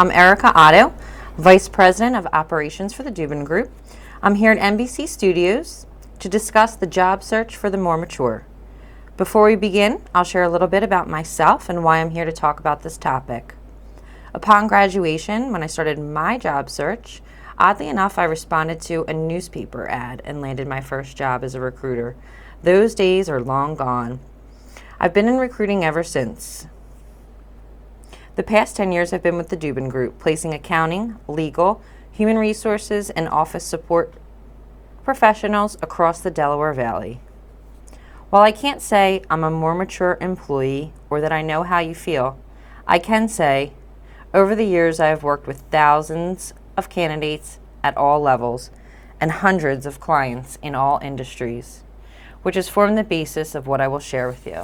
I'm Erica Otto, Vice President of Operations for the Dubin Group. I'm here at NBC Studios to discuss the job search for the more mature. Before we begin, I'll share a little bit about myself and why I'm here to talk about this topic. Upon graduation, when I started my job search, oddly enough, I responded to a newspaper ad and landed my first job as a recruiter. Those days are long gone. I've been in recruiting ever since. The past 10 years I've been with the Dubin Group, placing accounting, legal, human resources, and office support professionals across the Delaware Valley. While I can't say I'm a more mature employee or that I know how you feel, I can say over the years I have worked with thousands of candidates at all levels and hundreds of clients in all industries, which has formed the basis of what I will share with you.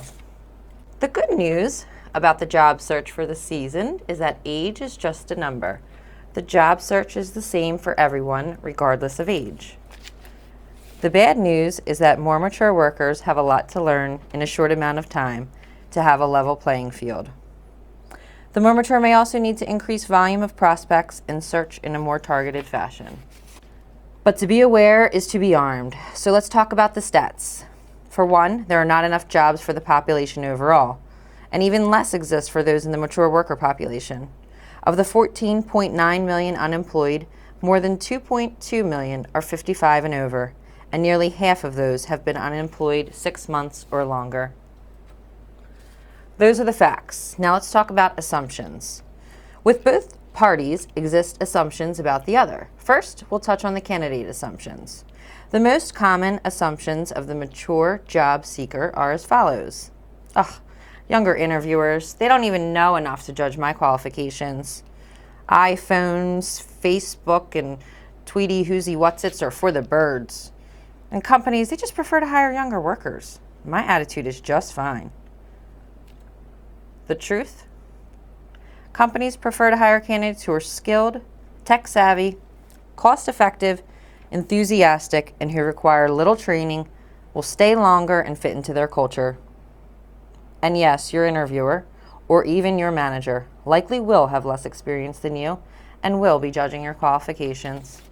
The good news about the job search for the season is that age is just a number. The job search is the same for everyone, regardless of age. The bad news is that more mature workers have a lot to learn in a short amount of time to have a level playing field. The more mature may also need to increase volume of prospects and search in a more targeted fashion. But to be aware is to be armed. So let's talk about the stats. For one, there are not enough jobs for the population overall, and even less exists for those in the mature worker population. Of the 14.9 million unemployed, more than 2.2 million are 55 and over, and nearly half of those have been unemployed 6 months or longer. Those are the facts. Now let's talk about assumptions. With both parties exist assumptions about the other. First, we'll touch on the candidate assumptions. The most common assumptions of the mature job seeker are as follows. Younger interviewers, they don't even know enough to judge my qualifications. iPhones, Facebook, and Tweety Whoosy Whatsits are for the birds. And companies, they just prefer to hire younger workers. My attitude is just fine. The truth? Companies prefer to hire candidates who are skilled, tech-savvy, cost-effective, enthusiastic, and who require little training, will stay longer, and fit into their culture. And yes, your interviewer, or even your manager, likely will have less experience than you and will be judging your qualifications.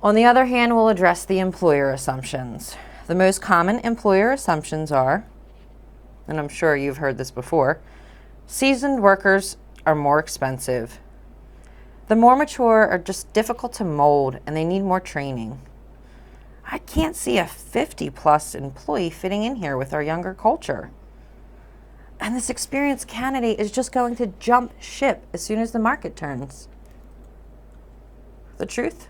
On the other hand, we'll address the employer assumptions. The most common employer assumptions are, and I'm sure you've heard this before, seasoned workers are more expensive. The more mature are just difficult to mold and they need more training. I can't see a 50-plus employee fitting in here with our younger culture. And this experienced candidate is just going to jump ship as soon as the market turns. The truth?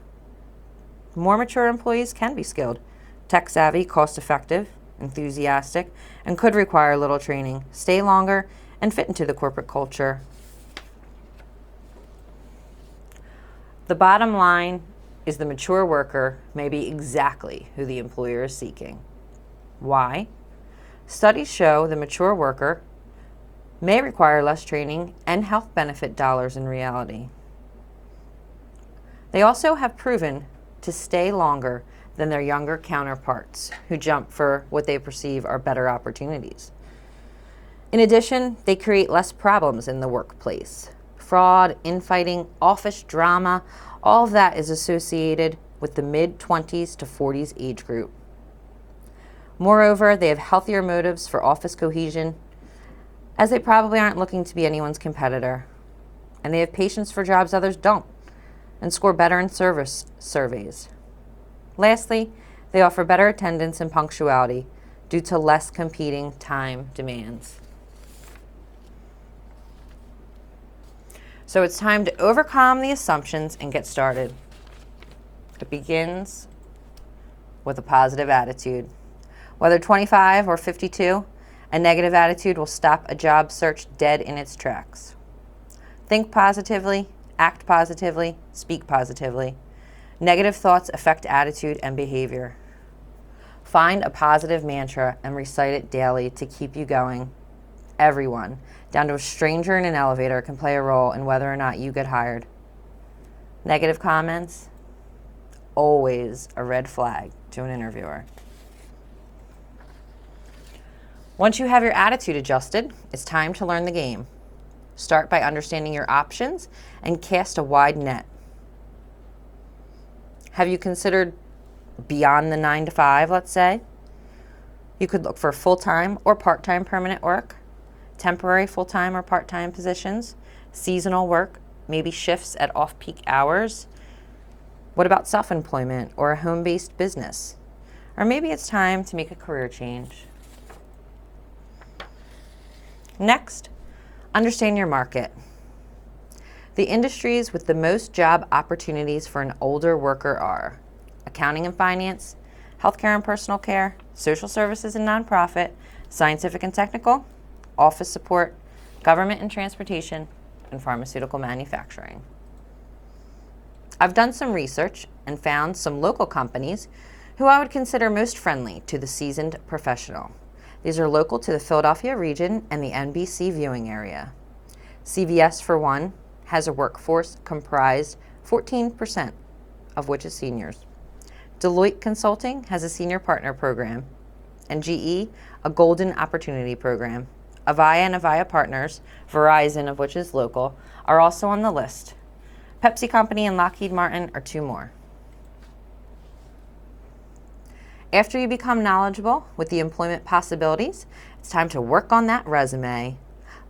More mature employees can be skilled, tech-savvy, cost-effective, enthusiastic, and could require little training, stay longer, and fit into the corporate culture. The bottom line is the mature worker may be exactly who the employer is seeking. Why? Studies show the mature worker may require less training and health benefit dollars in reality. They also have proven to stay longer than their younger counterparts who jump for what they perceive are better opportunities. In addition, they create less problems in the workplace. Fraud, infighting, office drama, all of that is associated with the mid-20s to 40s age group. Moreover, they have healthier motives for office cohesion, as they probably aren't looking to be anyone's competitor. And they have patience for jobs others don't, and score better in service surveys. Lastly, they offer better attendance and punctuality due to less competing time demands. So it's time to overcome the assumptions and get started. It begins with a positive attitude. Whether 25 or 52, a negative attitude will stop a job search dead in its tracks. Think positively, act positively, speak positively. Negative thoughts affect attitude and behavior. Find a positive mantra and recite it daily to keep you going. Everyone, down to a stranger in an elevator, can play a role in whether or not you get hired. Negative comments, always a red flag to an interviewer. Once you have your attitude adjusted, it's time to learn the game. Start by understanding your options and cast a wide net. Have you considered beyond the 9 to 5, let's say? You could look for full-time or part-time permanent work, temporary full-time or part-time positions, seasonal work, maybe shifts at off-peak hours. What about self-employment or a home-based business? Or maybe it's time to make a career change. Next, understand your market. The industries with the most job opportunities for an older worker are accounting and finance, healthcare and personal care, social services and nonprofit, scientific and technical, office support, government and transportation, and pharmaceutical manufacturing. I've done some research and found some local companies who I would consider most friendly to the seasoned professional. These are local to the Philadelphia region and the NBC viewing area. CVS, for one, has a workforce comprised 14% of which is seniors. Deloitte Consulting has a senior partner program, and GE, a golden opportunity program. Avaya and Avaya Partners, Verizon, of which is local, are also on the list. Pepsi Company and Lockheed Martin are two more. After you become knowledgeable with the employment possibilities, it's time to work on that resume.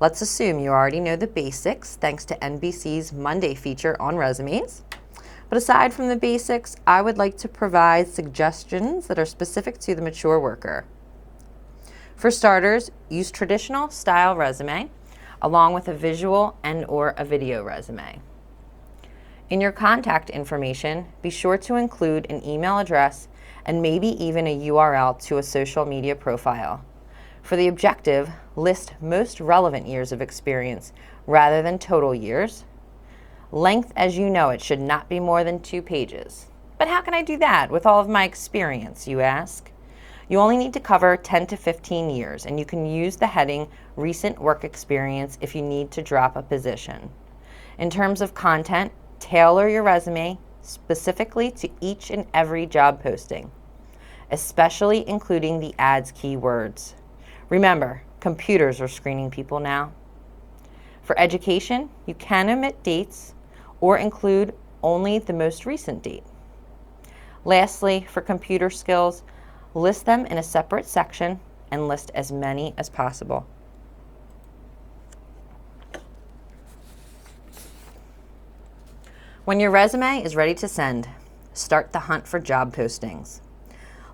Let's assume you already know the basics thanks to NBC's Monday feature on resumes. But aside from the basics, I would like to provide suggestions that are specific to the mature worker. For starters, use traditional style resume along with a visual and/or a video resume. In your contact information, be sure to include an email address and maybe even a URL to a social media profile. For the objective, list most relevant years of experience rather than total years. Length, as you know, it should not be more than 2 pages. But how can I do that with all of my experience, you ask? You only need to cover 10 to 15 years, and you can use the heading Recent Work Experience if you need to drop a position. In terms of content, tailor your resume specifically to each and every job posting, especially including the ads keywords. Remember, computers are screening people now. For education, you can omit dates or include only the most recent date. Lastly, for computer skills, list them in a separate section and list as many as possible. When your resume is ready to send, start the hunt for job postings.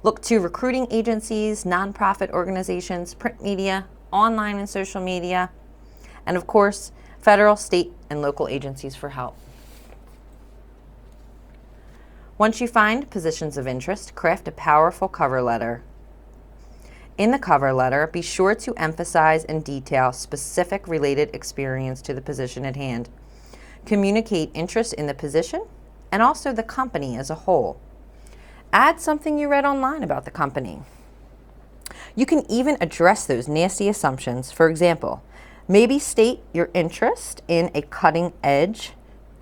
Look to recruiting agencies, nonprofit organizations, print media, online and social media, and of course, federal, state, and local agencies for help. Once you find positions of interest, craft a powerful cover letter. In the cover letter, be sure to emphasize and detail specific related experience to the position at hand. Communicate interest in the position and also the company as a whole. Add something you read online about the company. You can even address those nasty assumptions. For example, maybe state your interest in a cutting edge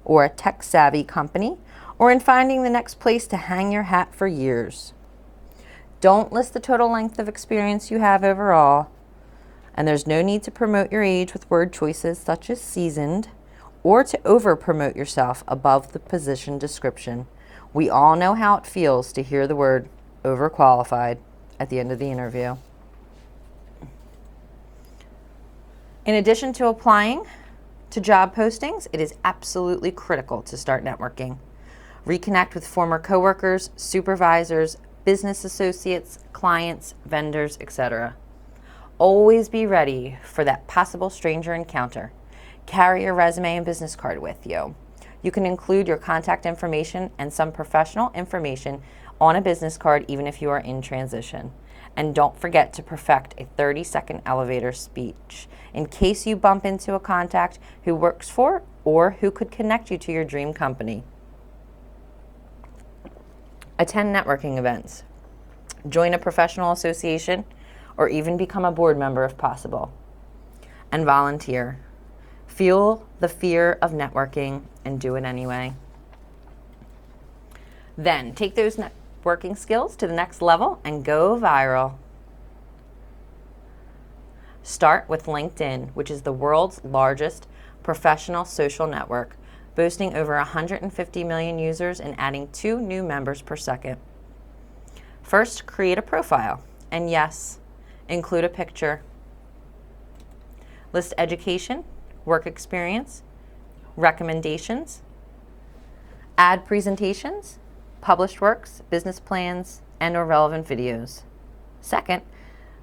or a tech-savvy company, or in finding the next place to hang your hat for years. Don't list the total length of experience you have overall, and there's no need to promote your age with word choices such as seasoned, or to over-promote yourself above the position description. We all know how it feels to hear the word overqualified at the end of the interview. In addition to applying to job postings, it is absolutely critical to start networking. Reconnect with former coworkers, supervisors, business associates, clients, vendors, etc. Always be ready for that possible stranger encounter. Carry your resume and business card with you. You can include your contact information and some professional information on a business card even if you are in transition. And don't forget to perfect a 30-second elevator speech in case you bump into a contact who works for or who could connect you to your dream company. Attend networking events. Join a professional association or even become a board member if possible. And volunteer. Feel the fear of networking and do it anyway. Then take those networking skills to the next level and go viral. Start with LinkedIn, which is the world's largest professional social network, boasting over 150 million users and adding 2 new members per second. First, create a profile, and yes, include a picture. List education, work experience, recommendations, add presentations, published works, business plans, and/or relevant videos. Second,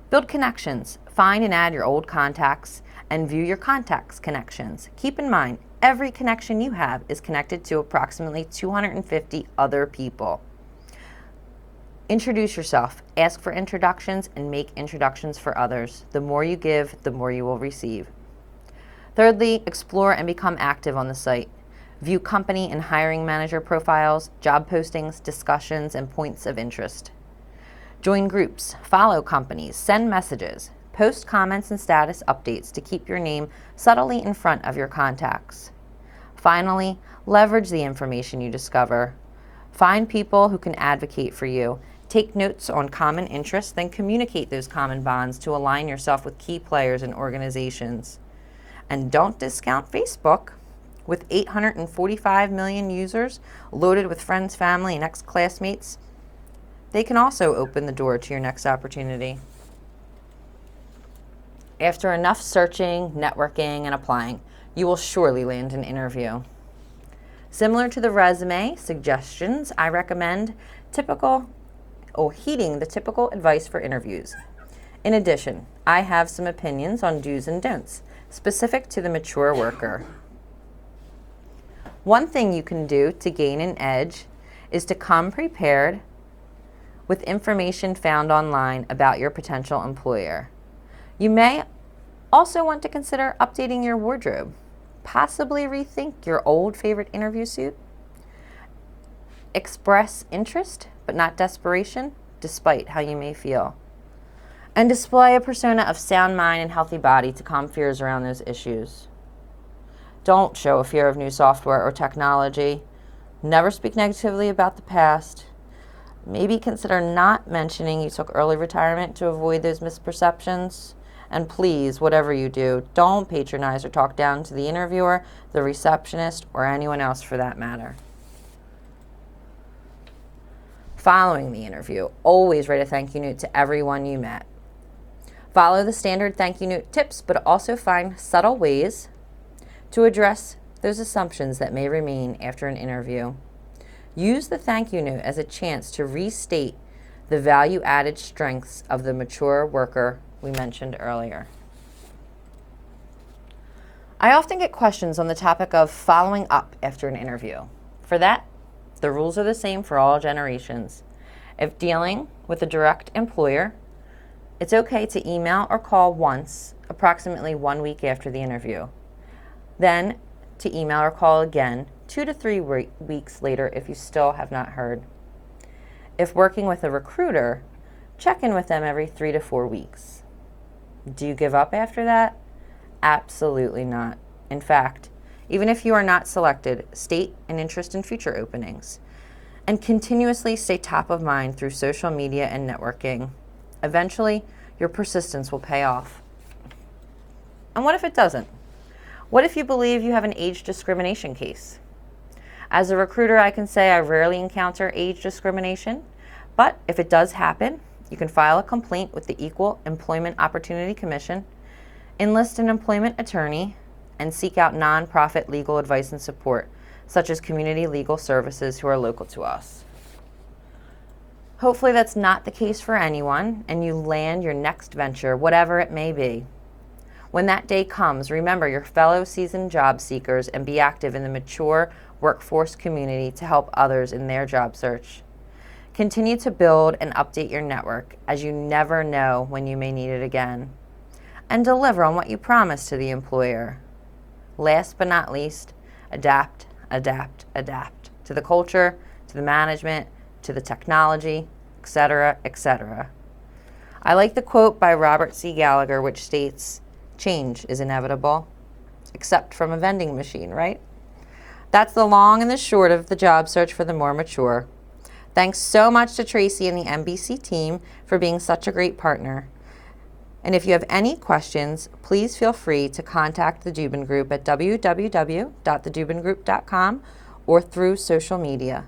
build connections. Find and add your old contacts and view your contacts' connections. Keep in mind, every connection you have is connected to approximately 250 other people. Introduce yourself, ask for introductions, and make introductions for others. The more you give, the more you will receive. Thirdly, explore and become active on the site. View company and hiring manager profiles, job postings, discussions, and points of interest. Join groups, follow companies, send messages, post comments and status updates to keep your name subtly in front of your contacts. Finally, leverage the information you discover. Find people who can advocate for you. Take notes on common interests, then communicate those common bonds to align yourself with key players and organizations. And don't discount Facebook. With 845 million users loaded with friends, family, and ex-classmates, they can also open the door to your next opportunity. After enough searching, networking, and applying, you will surely land an interview. Similar to the resume suggestions, I recommend heeding the typical advice for interviews. In addition, I have some opinions on do's and don'ts, specific to the mature worker. One thing you can do to gain an edge is to come prepared with information found online about your potential employer. You may also want to consider updating your wardrobe, possibly rethink your old favorite interview suit. Express interest, but not desperation, despite how you may feel. And display a persona of sound mind and healthy body to calm fears around those issues. Don't show a fear of new software or technology. Never speak negatively about the past. Maybe consider not mentioning you took early retirement to avoid those misperceptions. And please, whatever you do, don't patronize or talk down to the interviewer, the receptionist, or anyone else for that matter. Following the interview, always write a thank you note to everyone you met. Follow the standard thank you note tips, but also find subtle ways to address those assumptions that may remain after an interview. Use the thank you note as a chance to restate the value-added strengths of the mature worker we mentioned earlier. I often get questions on the topic of following up after an interview. For that, the rules are the same for all generations. If dealing with a direct employer, it's okay to email or call once, approximately 1 week after the interview. Then to email or call again 2 to 3 weeks later if you still have not heard. If working with a recruiter, check in with them every 3 to 4 weeks. Do you give up after that? Absolutely not. In fact, even if you are not selected, state an interest in future openings and continuously stay top of mind through social media and networking. Eventually, your persistence will pay off. And what if it doesn't? What if you believe you have an age discrimination case? As a recruiter, I can say I rarely encounter age discrimination, but if it does happen, you can file a complaint with the Equal Employment Opportunity Commission, enlist an employment attorney, and seek out nonprofit legal advice and support, such as community legal services who are local to us. Hopefully that's not the case for anyone, and you land your next venture, whatever it may be. When that day comes, remember your fellow seasoned job seekers and be active in the mature workforce community to help others in their job search. Continue to build and update your network, as you never know when you may need it again. And deliver on what you promised to the employer. Last but not least, adapt, adapt, adapt to the culture, to the management, to the technology, etc., etc. I like the quote by Robert C. Gallagher, which states, "Change is inevitable, except from a vending machine," right? That's the long and the short of the job search for the more mature. Thanks so much to Tracy and the NBC team for being such a great partner. And if you have any questions, please feel free to contact the Dubin Group at www.thedubingroup.com or through social media.